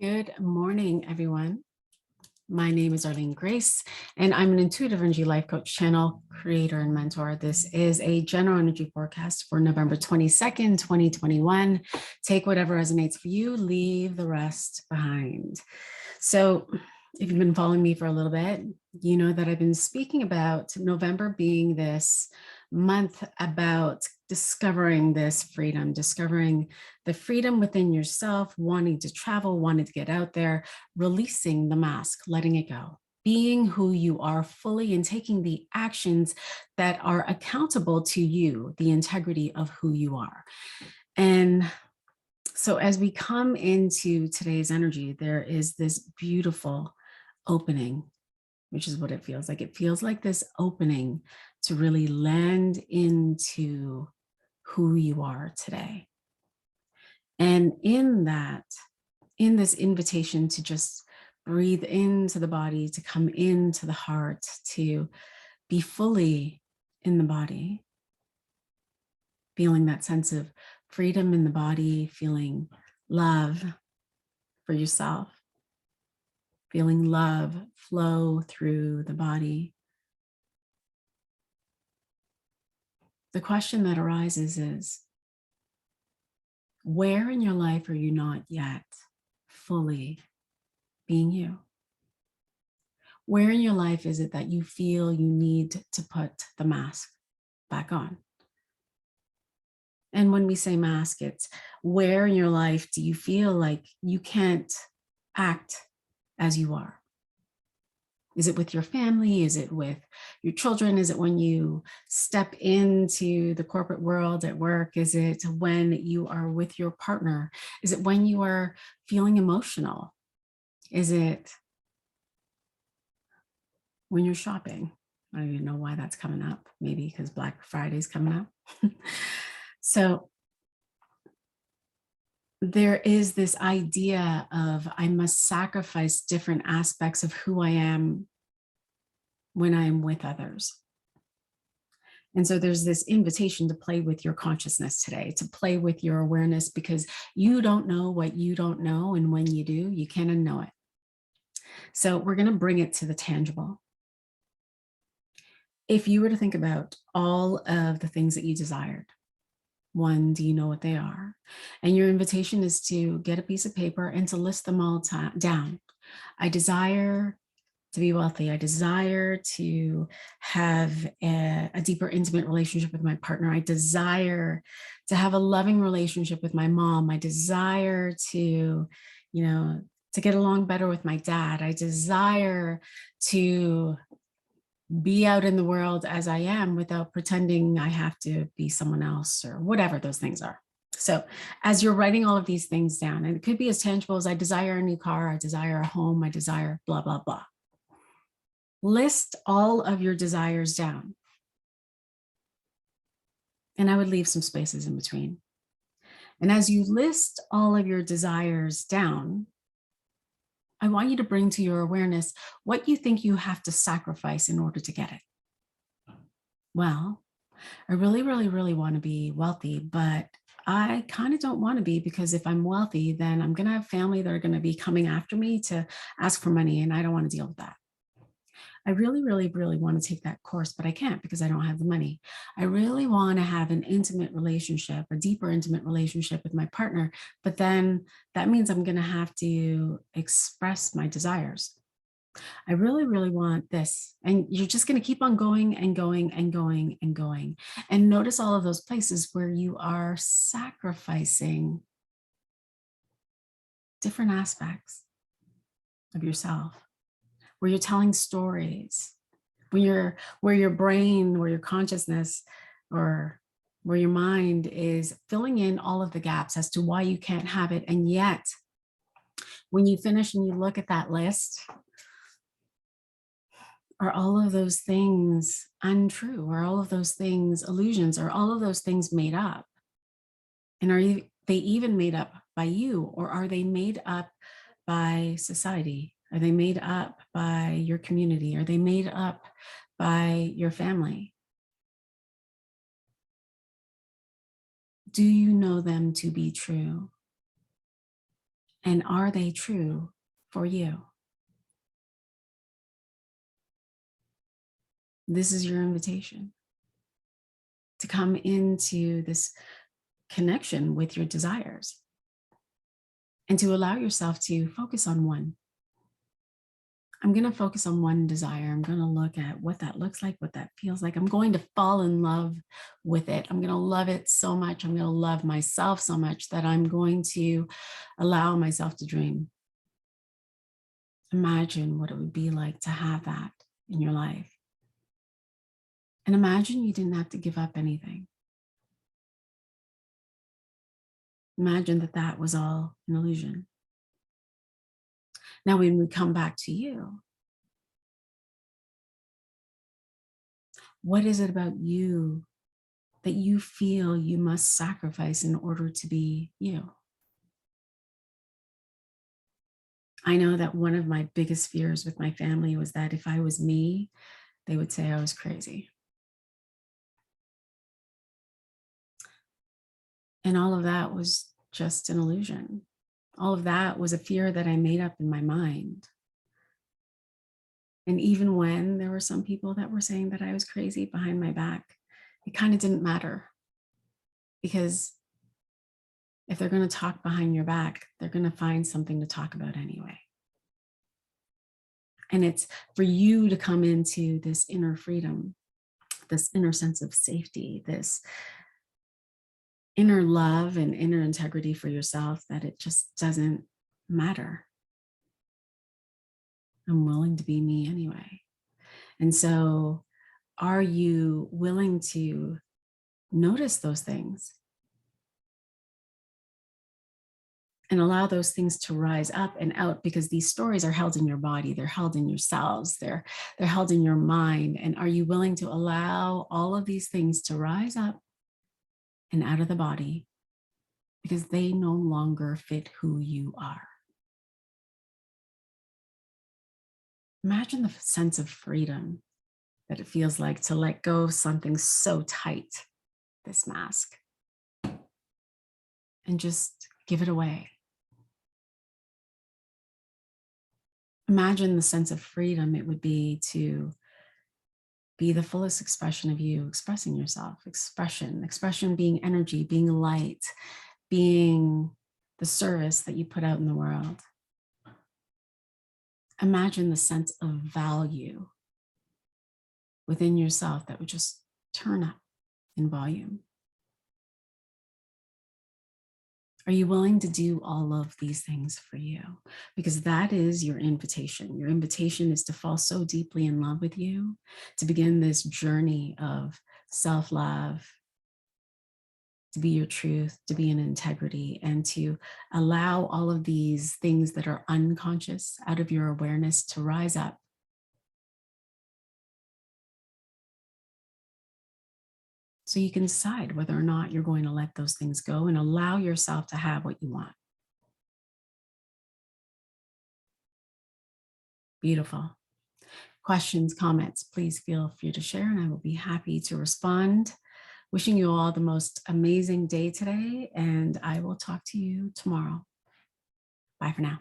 Good morning, everyone. My name is Arlene Grace, and I'm an intuitive energy life coach, channel creator, and mentor. This is a general energy forecast for November 22nd, 2021. Take whatever resonates for you, leave the rest behind. So, if you've been following me for a little bit, you know that I've been speaking about November being this month about discovering this freedom, discovering the freedom within yourself, wanting to travel, wanting to get out there, releasing the mask, letting it go, being who you are fully and taking the actions that are accountable to you, the integrity of who you are. And so as we come into today's energy, there is this beautiful opening, which is what it feels like. It feels like this opening to really land into who you are today. And in that, in this invitation to just breathe into the body, to come into the heart, to be fully in the body, feeling that sense of freedom in the body, feeling love for yourself, feeling love flow through the body. The question that arises is, where in your life are you not yet fully being you? Where in your life is it that you feel you need to put the mask back on? And when we say mask, it's where in your life do you feel like you can't act as you are? Is it with your family? Is it with your children? Is it when you step into the corporate world at work? Is it when you are with your partner? Is it when you are feeling emotional? Is it when you're shopping? I don't even know why that's coming up. Maybe because Black Friday's coming up. So there is this idea of I must sacrifice different aspects of who I am when I am with others. And so there's this invitation to play with your consciousness today, to play with your awareness, because you don't know what you don't know. And when you do, you can unknow it. So we're going to bring it to the tangible. If you were to think about all of the things that you desired, one, do you know what they are? And your invitation is to get a piece of paper and to list them all down. I desire to be wealthy. I desire to have a deeper, intimate relationship with my partner. I desire to have a loving relationship with my mom. I desire to, to get along better with my dad. I desire to be out in the world as I am without pretending I have to be someone else or whatever those things are. So as you're writing all of these things down, and it could be as tangible as I desire a new car, I desire a home, I desire blah, blah, blah. List all of your desires down. And I would leave some spaces in between. And as you list all of your desires down, I want you to bring to your awareness what you think you have to sacrifice in order to get it. Well, I really, really, really want to be wealthy, but I kind of don't want to be, because if I'm wealthy, then I'm going to have family that are going to be coming after me to ask for money, and I don't want to deal with that. I really, really, really want to take that course, but I can't because I don't have the money. I really want to have an intimate relationship, a deeper intimate relationship with my partner, but then that means I'm going to have to express my desires. I really, really want this. And you're just going to keep on going and going and going and going. And notice all of those places where you are sacrificing different aspects of yourself, where you're telling stories, where your brain, where your consciousness, or where your mind is filling in all of the gaps as to why you can't have it. And yet, when you finish and you look at that list, are all of those things untrue? Are all of those things illusions? Are all of those things made up? And are they even made up by you, or are they made up by society? Are they made up by your community? Are they made up by your family? Do you know them to be true? And are they true for you? This is your invitation to come into this connection with your desires and to allow yourself to focus on one. I'm going to focus on one desire. I'm going to look at what that looks like, what that feels like. I'm going to fall in love with it. I'm going to love it so much. I'm going to love myself so much that I'm going to allow myself to dream. Imagine what it would be like to have that in your life. And imagine you didn't have to give up anything. Imagine that that was all an illusion. Now, when we come back to you, what is it about you that you feel you must sacrifice in order to be you? I know that one of my biggest fears with my family was that if I was me, they would say I was crazy. And all of that was just an illusion. All of that was a fear that I made up in my mind. And even when there were some people that were saying that I was crazy behind my back, it kind of didn't matter. Because if they're going to talk behind your back, they're going to find something to talk about anyway. And it's for you to come into this inner freedom, this inner sense of safety, this inner love and inner integrity for yourself, that it just doesn't matter. I'm willing to be me anyway. And so, are you willing to notice those things and allow those things to rise up and out? Because these stories are held in your body, they're held in your cells, they're held in your mind. And are you willing to allow all of these things to rise up and out of the body because they no longer fit who you are? Imagine the sense of freedom that it feels like to let go of something so tight, this mask, and just give it away. Imagine the sense of freedom it would be to be the fullest expression of you, expressing yourself, expression being energy, being light, being the service that you put out in the world. Imagine the sense of value within yourself that would just turn up in volume. Are you willing to do all of these things for you? Because that is your invitation. Your invitation is to fall so deeply in love with you, to begin this journey of self-love, to be your truth, to be in integrity, and to allow all of these things that are unconscious out of your awareness to rise up. So you can decide whether or not you're going to let those things go and allow yourself to have what you want. Beautiful. Questions, comments, please feel free to share and I will be happy to respond. Wishing you all the most amazing day today, and I will talk to you tomorrow. Bye for now.